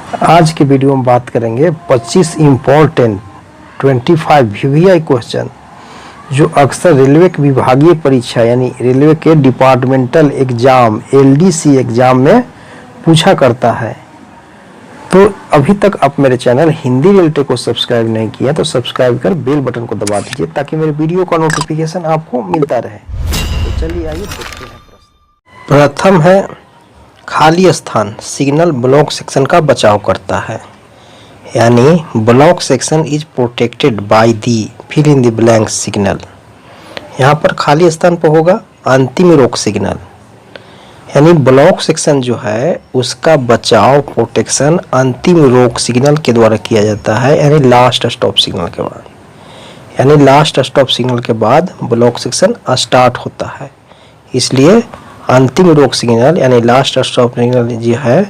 आज की वीडियो में बात करेंगे 25 इम्पोर्टेंट 25 वीवीआई क्वेश्चन जो अक्सर रेलवे की विभागीय परीक्षा यानी रेलवे के डिपार्टमेंटल एग्जाम एलडीसी एग्जाम में पूछा करता है। तो अभी तक आप मेरे चैनल हिंदी रेल टेक को सब्सक्राइब नहीं किया तो सब्सक्राइब कर बेल बटन को दबा दीजिए ताकि मेरे वीडियो का नोटिफिकेशन आपको मिलता रहे। तो चलिए आइए देखते हैं प्रथम है खाली स्थान सिग्नल ब्लॉक सेक्शन का बचाव करता है, यानी block section is protected by the fill in the blank signal. यहाँ पर खाली स्थान पर होगा अंतिम रोक सिग्नल, यानी ब्लॉक सेक्शन जो है उसका बचाव प्रोटेक्शन अंतिम रोक सिग्नल के द्वारा किया जाता है, यानी लास्ट स्टॉप सिग्नल के बाद। यानी लास्ट स्टॉप सिग्नल के बाद ब्लॉक सेक्शन स्टार्ट होता है, इसलिए अंतिम रोक सिग्नल यानी लास्ट स्टॉप सिग्नल जो है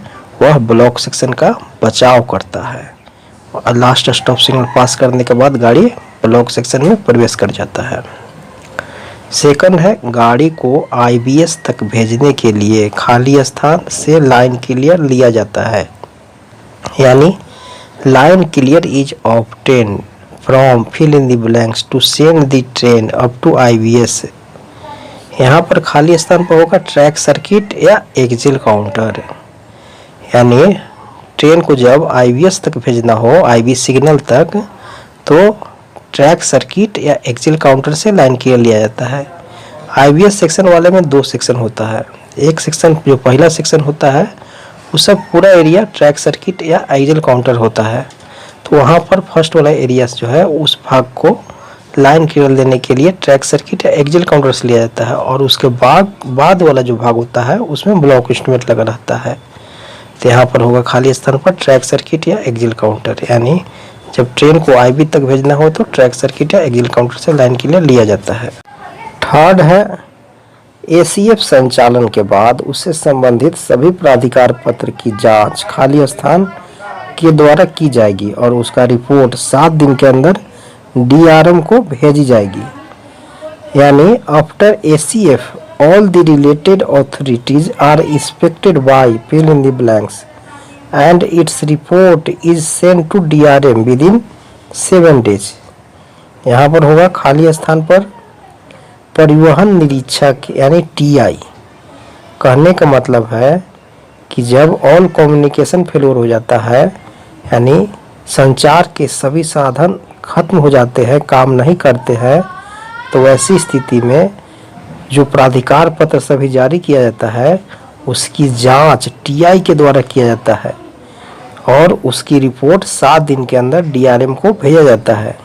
वह ब्लॉक सेक्शन का बचाव करता है और लास्ट स्टॉप सिग्नल पास करने के बाद गाड़ी ब्लॉक सेक्शन में प्रवेश कर जाता है। सेकंड है गाड़ी को आईबीएस तक भेजने के लिए खाली स्थान से लाइन क्लियर लिया जाता है, यानी line clear is obtained from fill in the blanks to send the train up to IBS. यहाँ पर खाली स्थान पर होगा ट्रैक सर्किट या एक्सिल काउंटर, यानी ट्रेन को जब आईबीएस तक भेजना हो आईबी सिग्नल तक तो ट्रैक सर्किट या एक्सिल काउंटर से लाइन क्लियर लिया जाता है। आईबीएस सेक्शन वाले में दो सेक्शन होता है, एक सेक्शन जो पहला सेक्शन होता है वो सब पूरा एरिया ट्रैक सर्किट या एक्सिल काउंटर होता है, तो वहाँ पर फर्स्ट वाला एरिया जो है उस भाग को लाइन क्लियर देने के लिए ट्रैक सर्किट या एक्सिल काउंटर से लिया जाता है और उसके बाद वाला जो भाग होता है उसमें ब्लॉक इंस्ट्रूमेंट लगा रहता है। तो यहाँ पर होगा खाली स्थान पर ट्रैक सर्किट या एक्सिल काउंटर, यानी जब ट्रेन को आईबी तक भेजना हो तो ट्रैक सर्किट या एक्सिल काउंटर से लाइन क्लियर लिया जाता है। थर्ड है एसीएफ संचालन के बाद उससे संबंधित सभी प्राधिकार पत्र की जाँच खाली स्थान के द्वारा की जाएगी और उसका रिपोर्ट 7 दिन के अंदर डीआरएम को भेजी जाएगी, यानी after ACF all the related authorities are inspected by fill in the blanks and its report is sent to DRM within 7 days. यहाँ पर होगा खाली स्थान पर परिवहन निरीक्षक यानी टीआई। कहने का मतलब है कि जब ऑल कम्युनिकेशन फेलियर हो जाता है यानी संचार के सभी साधन खत्म हो जाते हैं, काम नहीं करते हैं, तो वैसी स्थिति में जो प्राधिकार पत्र सभी जारी किया जाता है उसकी जांच टीआई के द्वारा किया जाता है और उसकी रिपोर्ट 7 दिन के अंदर डीआरएम को भेजा जाता है।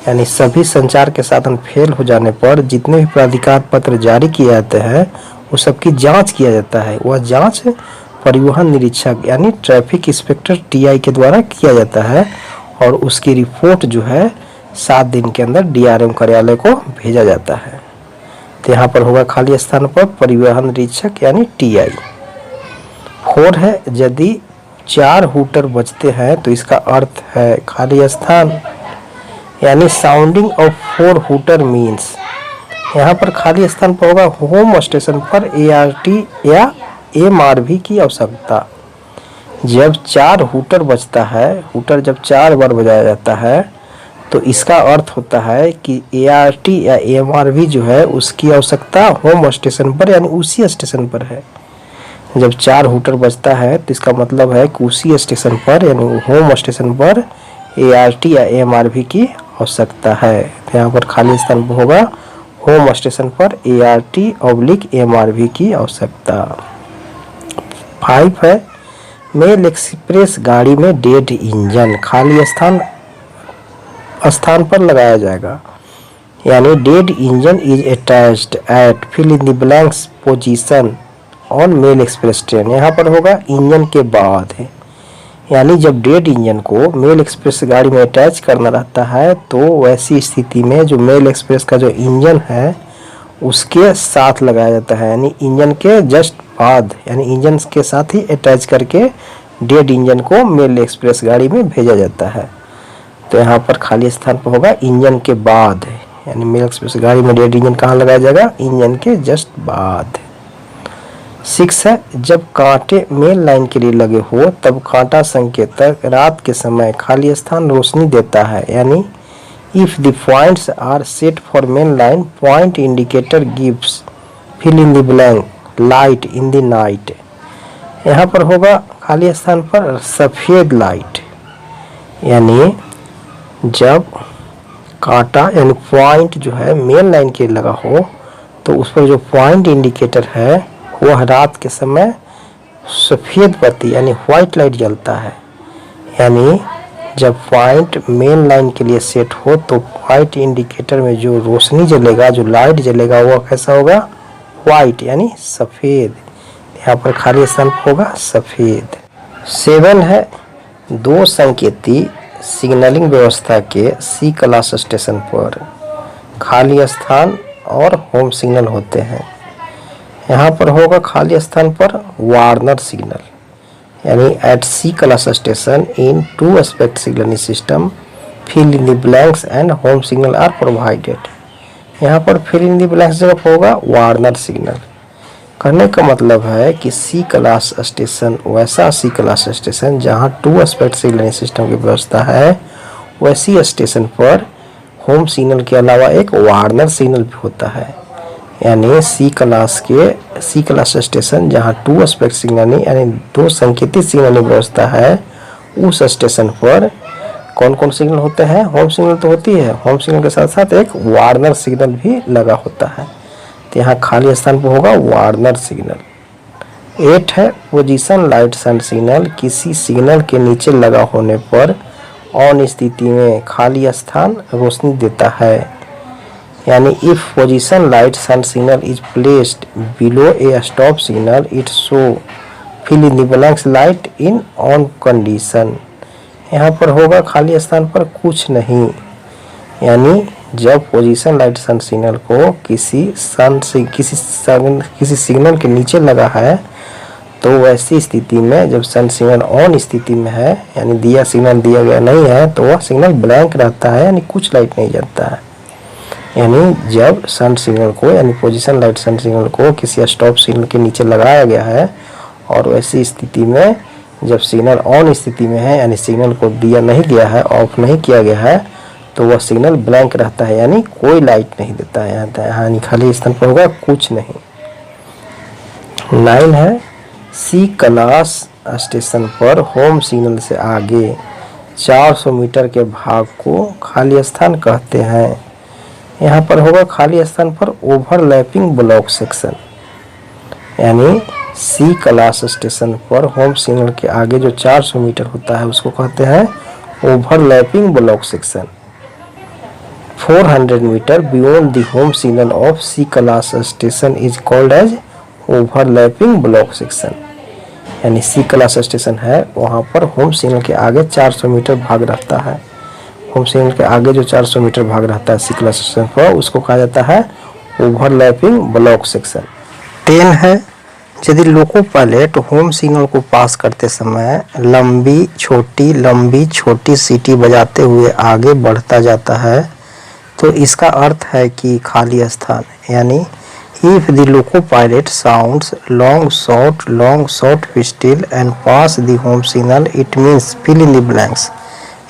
यानी सभी संचार के साधन फेल हो जाने पर जितने भी प्राधिकार पत्र जारी किए जाते हैं वो सबकी जांच किया जाता है। वह जांच परिवहन निरीक्षक यानी ट्रैफिक इंस्पेक्टर टीआई के द्वारा किया जाता है और उसकी रिपोर्ट जो है 7 दिन के अंदर डीआरएम कार्यालय को भेजा जाता है। तो यहाँ पर होगा खाली स्थान पर परिवहन निरीक्षक यानी टीआई। 4 है यदि 4 हूटर बजते हैं तो इसका अर्थ है खाली स्थान, यानी साउंडिंग ऑफ 4 हूटर मीन्स। यहाँ पर खाली स्थान पर होगा होम स्टेशन पर एआरटी या एमआरवी की आवश्यकता। जब 4 हूटर बजता है, हूटर जब 4 बार बजाया जाता है तो इसका अर्थ होता है कि एआरटी या एमआरवी जो है उसकी आवश्यकता होम स्टेशन पर यानी उसी स्टेशन पर है। जब 4 हूटर बजता है तो इसका मतलब है कि उसी स्टेशन पर यानी होम स्टेशन पर एआरटी या एमआरवी की आवश्यकता है। तो यहाँ पर खाली स्थान पर होगा होम स्टेशन पर एआरटी/एमआरवी की आवश्यकता। 5 है मेल एक्सप्रेस गाड़ी में डेड इंजन खाली स्थान पर लगाया जाएगा, यानी dead engine is attached at fill in the blanks position on mail express train. यहाँ पर होगा इंजन के बाद है, यानी जब डेड इंजन को मेल एक्सप्रेस गाड़ी में अटैच करना रहता है तो वैसी स्थिति में जो मेल एक्सप्रेस का जो इंजन है उसके साथ लगाया जाता है, यानी इंजन के जस्ट बाद यानी इंजन के साथ ही अटैच करके डेड इंजन को मेल एक्सप्रेस गाड़ी में भेजा जाता है। तो यहाँ पर खाली स्थान पर होगा इंजन के बाद, यानी मेल एक्सप्रेस गाड़ी में डेड इंजन कहाँ लगाया जाएगा, इंजन के जस्ट बाद। 6 है, जब कांटे मेन लाइन के लिए लगे हो तब कांटा संकेतक रात के समय खाली स्थान रोशनी देता है, यानी if the points are set for main line point indicator gives fill in the blank light in the night. यहाँ पर होगा खाली स्थान पर सफ़ेद लाइट, यानी जब कांटा यानी पॉइंट जो है मेन लाइन के लगा हो तो उस पर जो पॉइंट इंडिकेटर है वह रात के समय सफ़ेद बत्ती यानी व्हाइट लाइट जलता है। यानी जब पॉइंट मेन लाइन के लिए सेट हो तो पॉइंट इंडिकेटर में जो रोशनी जलेगा, जो लाइट जलेगा, वह कैसा होगा? व्हाइट यानी सफ़ेद। यहाँ पर खाली स्थान होगा सफ़ेद। 7 है, 2 संकेती सिग्नलिंग व्यवस्था के सी क्लास स्टेशन पर खाली स्थान और होम सिग्नल होते हैं। यहाँ पर होगा खाली स्थान पर वार्नर सिग्नल, यानी at C class station in 2 aspect signalling system fill in the blanks and home signal are provided. यहाँ पर फिल इन द ब्लैंक्स जगह होगा वार्नर सिग्नल। कहने का मतलब है कि सी क्लास स्टेशन वैसा सी क्लास स्टेशन जहाँ 2 एस्पेक्ट सिग्नलिंग सिस्टम की व्यवस्था है, वैसी स्टेशन पर होम सिग्नल के अलावा एक वार्नर सिग्नल भी होता है। यानी सी क्लास स्टेशन जहाँ 2 एस्पेक्ट सिग्नलिंग यानी 2 संकेतित सिग्नलिंग व्यवस्था है, उस स्टेशन पर कौन कौन सिग्नल होते हैं? होम सिग्नल तो होती है, होम सिग्नल के साथ साथ एक वार्नर सिग्नल भी लगा होता है। तो यहाँ खाली स्थान पर होगा वार्नर सिग्नल। 8 है, पोजीशन लाइट सन सिग्नल किसी सिग्नल के नीचे लगा होने पर ऑन स्थिति में खाली स्थान रोशनी देता है। यानी if position light shunt signal is placed below a stop signal it show fill in the blanks light in on condition. यहाँ पर होगा खाली स्थान पर कुछ नहीं, यानी जब पोजीशन लाइट सन सिग्नल को किसी सिग्नल के नीचे लगा है तो वैसी स्थिति में जब सन सिग्नल ऑन स्थिति में है, यानी दिया सिग्नल दिया गया नहीं है, तो वह सिग्नल ब्लैंक रहता है, यानी कुछ लाइट नहीं जलता है। यानी जब सन सिग्नल को यानी पोजीशन लाइट सन सिग्नल को किसी स्टॉप सिग्नल के नीचे लगाया गया है और वैसी स्थिति में जब सिग्नल ऑन स्थिति में है, यानी सिग्नल को दिया नहीं गया है, ऑफ नहीं किया गया है, तो वह सिग्नल ब्लैंक रहता है, यानी कोई लाइट नहीं देता है। यानी खाली स्थान पर होगा कुछ नहीं। 9 है, सी क्लास स्टेशन पर होम सिग्नल से आगे 400 मीटर के भाग को खाली स्थान कहते हैं। यहाँ पर होगा खाली स्थान पर ओवरलैपिंग ब्लॉक सेक्शन, यानी सी क्लास स्टेशन पर होम सिग्नल के आगे जो 400 मीटर होता है उसको कहते हैं overlapping block section. 400 metre beyond the home signal of C class station is called as overlapping block section. यानी सी क्लास स्टेशन है, वहाँ पर होम सिग्नल के आगे 400 मीटर भाग रहता है। होम सिग्नल के आगे जो 400 मीटर भाग रहता है सी क्लास स्टेशन पर, उसको कहा जाता है ओवरलैपिंग ब्लॉक सेक्शन। 10 है, यदि लोको पायलट होम सिग्नल को पास करते समय लंबी छोटी सीटी बजाते हुए आगे बढ़ता जाता है तो इसका अर्थ है कि खाली स्थान, यानी if the loco pilot sounds long short whistle and pass the home signal it means fill in the blanks।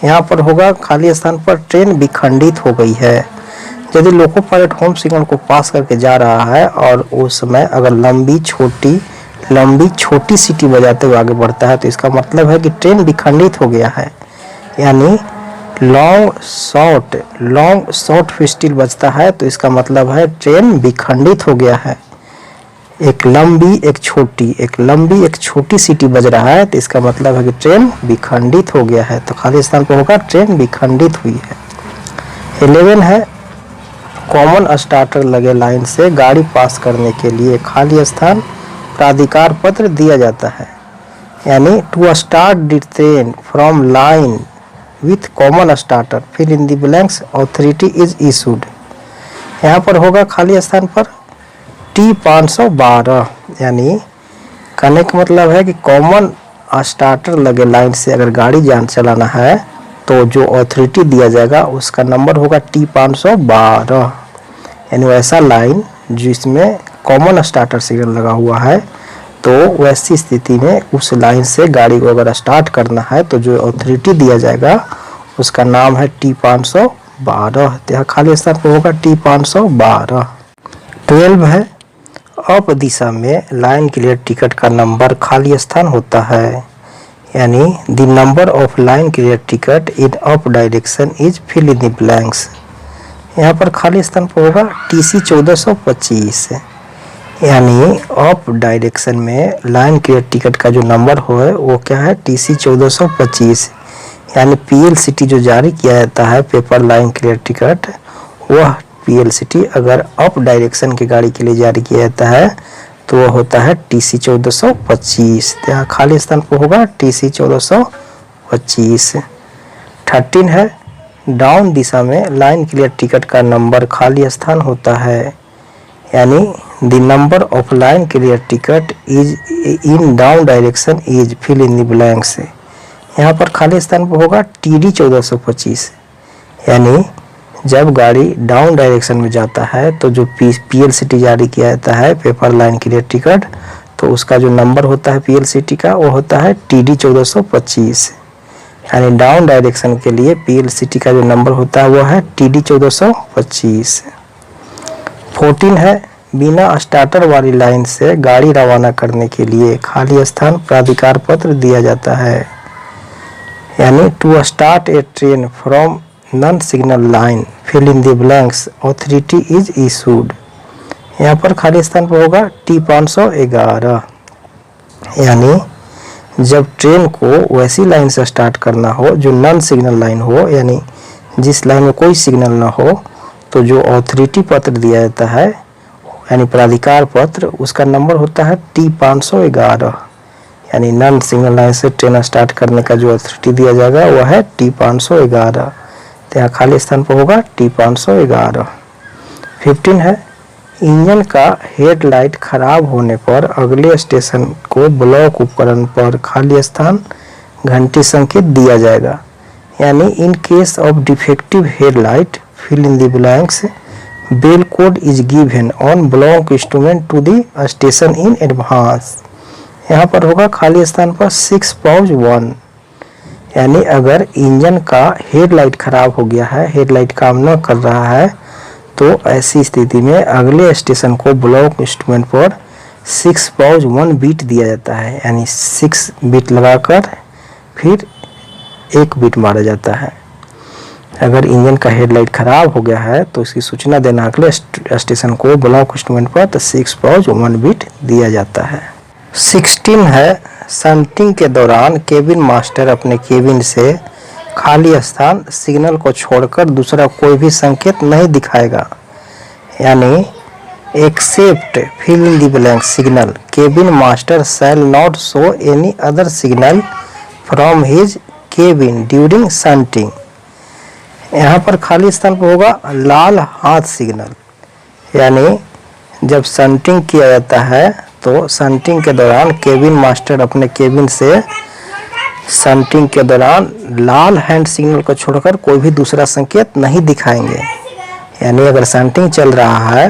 यहाँ पर होगा खाली स्थान पर ट्रेन विखंडित हो गई है। यदि लोको पायलट होम सिग्नल को पास करके जा रहा है और उस समय अगर लंबी छोटी सीटी बजाते हुए आगे बढ़ता है तो इसका मतलब है कि ट्रेन विखंडित हो गया है। यानी लॉन्ग शॉर्ट व्हिस्टल बजता है तो इसका मतलब है ट्रेन विखंडित हो गया है। एक लंबी एक छोटी सीटी बज रहा है तो इसका मतलब है कि ट्रेन विखंडित हो गया है। तो खाली स्थान पर होगा ट्रेन विखंडित हुई है। 11 है, कॉमन स्टार्टर लगे लाइन से गाड़ी पास करने के लिए खाली स्थान प्राधिकार पत्र दिया जाता है। यानी to start the train from line with common starter fill in the blanks authority is issued. यहाँ पर होगा खाली स्थान पर T512। यानी कहने का मतलब है कि कॉमन स्टार्टर लगे लाइन से अगर गाड़ी चलाना है तो जो अथॉरिटी दिया जाएगा उसका नंबर होगा T512। यानी वैसा लाइन जिसमें कॉमन स्टार्टर सिग्नल लगा हुआ है तो वैसी स्थिति में उस लाइन से गाड़ी को अगर स्टार्ट करना है तो जो अथॉरिटी दिया जाएगा उसका नाम है T512। यहाँ खाली स्थान पर होगा T512। 12 है, अप दिशा में लाइन क्लियर टिकट का नंबर खाली स्थान होता है, यानी the number of line clear ticket in up direction is fill in the blanks. यहाँ पर खाली स्थान पर होगा TC 1425, यानी अप डायरेक्शन में लाइन क्लियर टिकट का जो नंबर हो वो क्या है TC 1425, यानी PLCT जो जारी किया जाता है पेपर लाइन क्लियर टिकट, वह PLCT अगर अप डायरेक्शन की गाड़ी के लिए जारी किया जाता है तो वह होता है TC 1425। यहाँ खाली स्थान पर होगा TC 1425। 13 है, डाउन दिशा में लाइन क्लियर टिकट का नंबर खाली स्थान होता है, यानी the number of line clear ticket is in down direction is fill in the blanks. यहाँ पर खाली स्थान पर होगा TD 1425, यानी जब गाड़ी डाउन डायरेक्शन में जाता है तो जो PLCT जारी किया जाता है पेपर लाइन क्लियर टिकट, तो उसका जो नंबर होता है PLCT का वो होता है TD 1425, यानी डाउन डायरेक्शन के लिए PLCT का जो नंबर होता है वो है TD 1425। 14 है, बिना स्टार्टर वाली लाइन से गाड़ी रवाना करने के लिए खाली स्थान प्राधिकार पत्र दिया जाता है, यानी to start a train from non signal line fill in the blanks authority is issued. यहाँ पर खाली स्थान पर होगा T511, यानी जब ट्रेन को वैसी लाइन से स्टार्ट करना हो जो नॉन सिग्नल लाइन हो, यानी जिस लाइन में कोई सिग्नल ना हो, तो जो अथॉरिटी पत्र दिया जाता है यानी प्राधिकार पत्र, उसका नंबर होता है T511, यानी नॉन सिग्नल लाइन से ट्रेन स्टार्ट करने का जो अथॉरिटी दिया जाएगा वह है T511। तो यहाँ खाली स्थान पर होगा T511। 15 है, इंजन का हेडलाइट खराब होने पर अगले स्टेशन को ब्लॉक उपकरण पर खाली स्थान घंटी संकेत दिया जाएगा, यानी in case of defective headlight fill in the blanks bell code is given on block instrument to the station in advance. यहाँ पर होगा खाली स्थान पर 6 पाउच 1, यानी अगर इंजन का हेडलाइट खराब हो गया है, हेडलाइट काम न कर रहा है, तो ऐसी स्थिति में अगले स्टेशन को ब्लॉक इंस्ट्रूमेंट पर 6 पाउच 1 बीट दिया जाता है, यानी 6 बीट लगाकर फिर 1 बीट मारा जाता है। अगर इंजन का हेडलाइट खराब हो गया है तो इसकी सूचना देना अगले स्टेशन को ब्लॉक इंस्ट्रूमेंट पर तो 6 पाउच 1 बीट दिया जाता है। 16 है, शंटिंग के दौरान केबिन मास्टर अपने केबिन से खाली स्थान सिग्नल को छोड़कर दूसरा कोई भी संकेत नहीं दिखाएगा, यानी except fill in the blank signal cabin master shall not show any other signal from his cabin during shunting. यहाँ पर खाली स्थान पर होगा लाल हाथ सिग्नल, यानी जब शंटिंग किया जाता है तो शंटिंग के दौरान केबिन मास्टर अपने केबिन से शंटिंग के दौरान लाल हैंड सिग्नल को छोड़कर कोई भी दूसरा संकेत नहीं दिखाएंगे, यानी अगर शंटिंग चल रहा है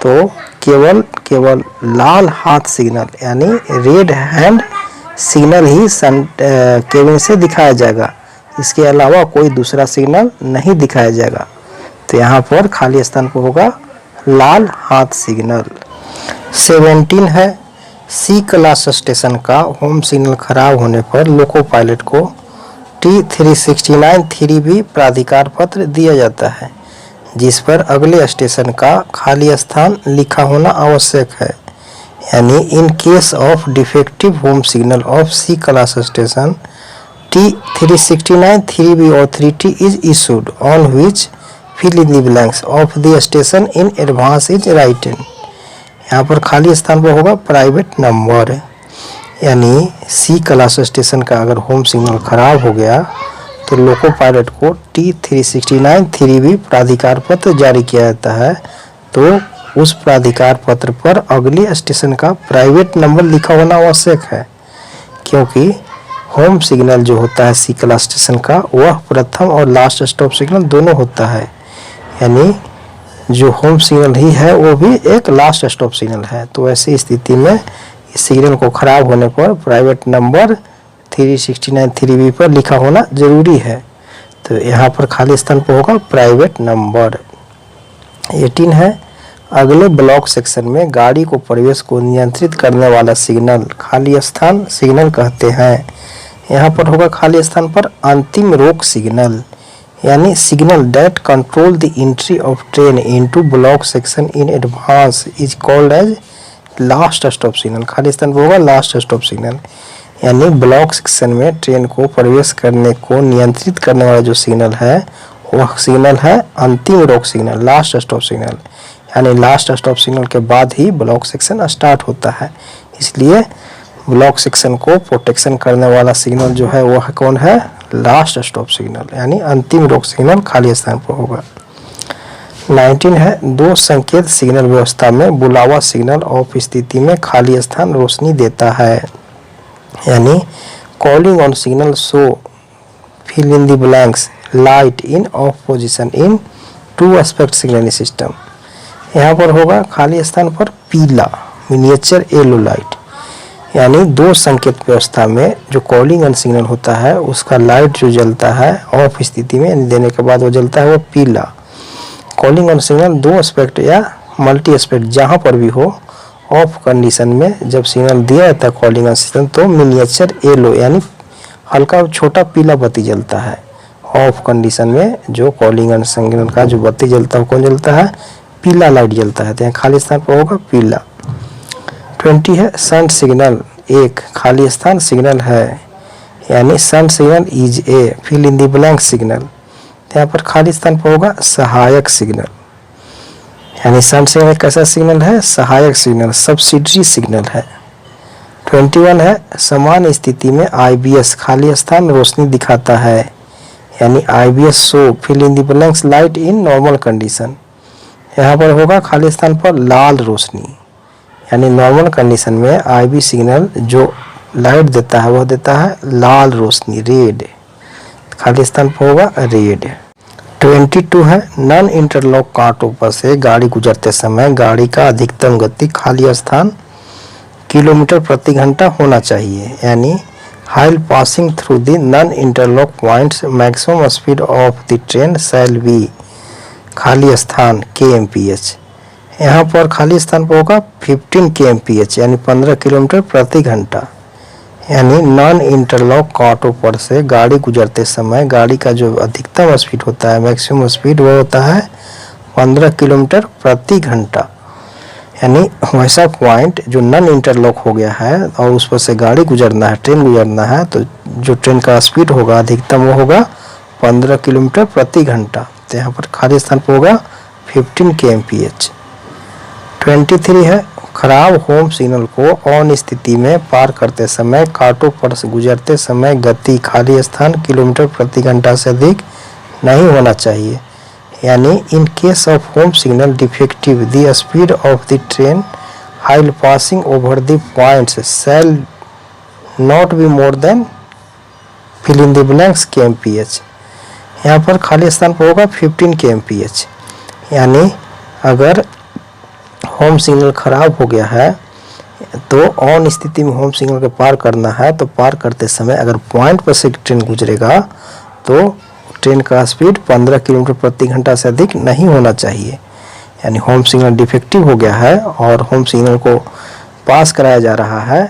तो केवल लाल हाथ सिग्नल यानी रेड हैंड सिग्नल ही केबिन से दिखाया जाएगा, इसके अलावा कोई दूसरा सिग्नल नहीं दिखाया जाएगा। तो यहाँ पर खाली स्थान पर होगा लाल हाथ सिग्नल। 17 है, सी क्लास स्टेशन का होम सिग्नल खराब होने पर लोको पायलट को T369 3B प्राधिकार पत्र दिया जाता है, जिस पर अगले स्टेशन का खाली स्थान लिखा होना आवश्यक है, यानी in case of defective home signal of C class station T369 3B authority is issued on which fill in the blanks of the station in advance is written। यहाँ पर खाली स्थान पर होगा प्राइवेट नंबर, यानी सी क्लास स्टेशन का अगर home signal खराब हो गया तो लोको पायलट को T369 3B प्राधिकार पत्र जारी किया जाता है, तो उस प्राधिकार पत्र पर अगले स्टेशन का प्राइवेट नंबर लिखा होना आवश्यक है, क्योंकि होम सिग्नल जो होता है सी क्लास स्टेशन का वह प्रथम और लास्ट स्टॉप सिग्नल दोनों होता है, यानी जो होम सिग्नल ही है वो भी एक लास्ट स्टॉप सिग्नल है। तो ऐसी स्थिति में इस सिग्नल को खराब होने पर प्राइवेट नंबर 369 3B पर लिखा होना जरूरी है। तो यहाँ पर खाली स्थान पर होगा प्राइवेट नंबर। 18 है, अगले ब्लॉक सेक्शन में गाड़ी को प्रवेश को नियंत्रित करने वाला सिग्नल खाली स्थान सिग्नल कहते हैं। यहाँ पर होगा खाली स्थान पर अंतिम रोक सिग्नल, यानी signal that control the entry of train into block section in advance is called as last stop signal. खाली स्थान पर होगा लास्ट स्टॉप सिग्नल, यानी ब्लॉक सेक्शन में ट्रेन को प्रवेश करने को नियंत्रित करने वाला जो सिग्नल है वह सिग्नल है अंतिम रोक सिग्नल, लास्ट स्टॉप सिग्नल। यानी लास्ट स्टॉप सिग्नल के बाद ही ब्लॉक सेक्शन स्टार्ट होता है, इसलिए ब्लॉक सेक्शन को प्रोटेक्शन करने वाला सिग्नल जो है वह कौन है, लास्ट स्टॉप सिग्नल, यानी अंतिम रोक सिग्नल खाली स्थान पर होगा। 19 है, दो संकेत सिग्नल व्यवस्था में बुलावा सिग्नल ऑफ स्थिति में खाली स्थान रोशनी देता है, यानी calling on signal show fill in the blanks light in off position in two aspect signalling system. यहाँ पर होगा खाली स्थान पर पीला मिनिएचर येलो लाइट, यानी दो संकेत व्यवस्था में जो कॉलिंग ऑन सिग्नल होता है उसका लाइट जो जलता है ऑफ स्थिति में देने के बाद वो जलता है वो पीला। कॉलिंग ऑन सिग्नल दो एस्पेक्ट या मल्टी एस्पेक्ट जहाँ पर भी हो ऑफ कंडीशन में जब सिग्नल दिया जाता है कॉलिंग ऑन सिग्नल तो मिनिएचर येलो यानी हल्का छोटा पीला बत्ती जलता है। ऑफ कंडीशन में जो कॉलिंग ऑन सिग्नल का जो बत्ती जलता है कौन जलता है, पीला लाइट जलता है, तो यहाँ खाली स्थान पर होगा पीला। 20 है, शंट सिग्नल एक खाली स्थान सिग्नल है, यानी shunt signal is a fill in the blank signal. यहाँ पर खाली स्थान पर होगा सहायक सिग्नल, यानी शंट सिग्नल कैसा सिग्नल है, सहायक सिग्नल, सब्सिडरी सिग्नल है। 21 है, समान स्थिति में IBS खाली स्थान रोशनी दिखाता है, यानी IBS show fill in the blanks light in normal condition. यहाँ पर होगा खाली स्थान पर लाल रोशनी, यानी नॉर्मल कंडीशन में IB सिग्नल जो लाइट देता है वह देता है लाल रोशनी रेड, खाली स्थान पर होगा रेड। 22 है, नॉन इंटरलॉक कांटों पर से गाड़ी गुजरते समय गाड़ी का अधिकतम गति खाली स्थान किलोमीटर प्रति घंटा होना चाहिए, यानी while passing through the non-interlock points maximum speed of the train shall be खाली स्थान kmph। यहाँ पर खाली स्थान पर होगा 15 kmph यानी 15 किलोमीटर प्रति घंटा, यानी नॉन इंटरलॉक कांटों पर से गाड़ी गुजरते समय गाड़ी का जो अधिकतम स्पीड होता है मैक्सिमम स्पीड वो होता है 15 किलोमीटर प्रति घंटा। यानी वैसा पॉइंट जो नॉन इंटरलॉक हो गया है और उस पर से गाड़ी गुजरना है, ट्रेन गुजरना है, तो जो ट्रेन का स्पीड होगा अधिकतम वो होगा 15 किलोमीटर प्रति घंटा, तो यहाँ पर खाली स्थान पर होगा 15 kmph। 23 है, खराब होम सिग्नल को ऑन स्थिति में पार करते समय कांटों पर से गुजरते समय गति खाली स्थान किलोमीटर प्रति घंटा से अधिक नहीं होना चाहिए, यानी in case of home signal defective the speed of the train while passing over the points shall not be more than fill in the blanks kmph। यहाँ पर खाली स्थान पर होगा 15 kmph, यानी अगर होम सिग्नल खराब हो गया है तो ऑन स्थिति में होम सिग्नल के पार करना है, तो पार करते समय अगर पॉइंट पर से ट्रेन गुजरेगा तो ट्रेन का स्पीड 15 किलोमीटर प्रति घंटा से अधिक नहीं होना चाहिए, यानी होम सिग्नल डिफेक्टिव हो गया है और होम सिग्नल को पास कराया जा रहा है,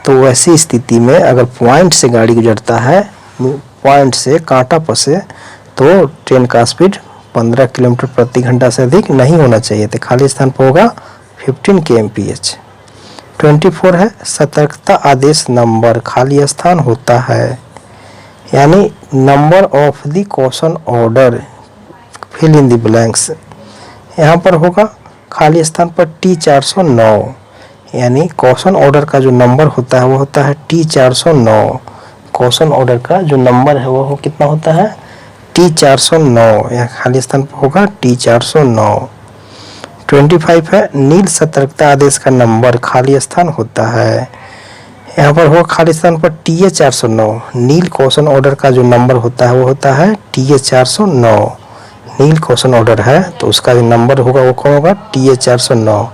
तो वैसी स्थिति में अगर पॉइंट से गाड़ी गुजरता है, पॉइंट से कांटा पर से, तो ट्रेन का स्पीड 15 किलोमीटर प्रति घंटा से अधिक नहीं होना चाहिए, तो खाली स्थान पर होगा 15 kmph। 24 है, सतर्कता आदेश नंबर खाली स्थान होता है, यानी number of the caution order fill in the blanks. यहाँ पर होगा खाली स्थान पर T409, यानी कॉशन ऑर्डर का जो नंबर होता है वो होता है T409। कॉशन ऑर्डर का जो नंबर है वो कितना होता है T409, यहाँ खाली स्थान पर होगा T409। 25 है, नील सतर्कता आदेश का नंबर खाली स्थान होता है, यहाँ पर होगा खाली स्थान पर TA409। नील कॉशन ऑर्डर का जो नंबर होता है वो होता है TA409। नील कॉशन ऑर्डर है तो उसका जो नंबर होगा वो कौन होगा TA409।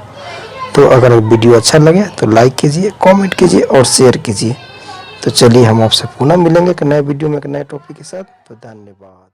तो अगर वीडियो अच्छा लगे तो लाइक कीजिए, कमेंट कीजिए और शेयर कीजिए। तो चलिए हम आपसे पुनः मिलेंगे एक नए वीडियो में एक नए टॉपिक के साथ। तो धन्यवाद।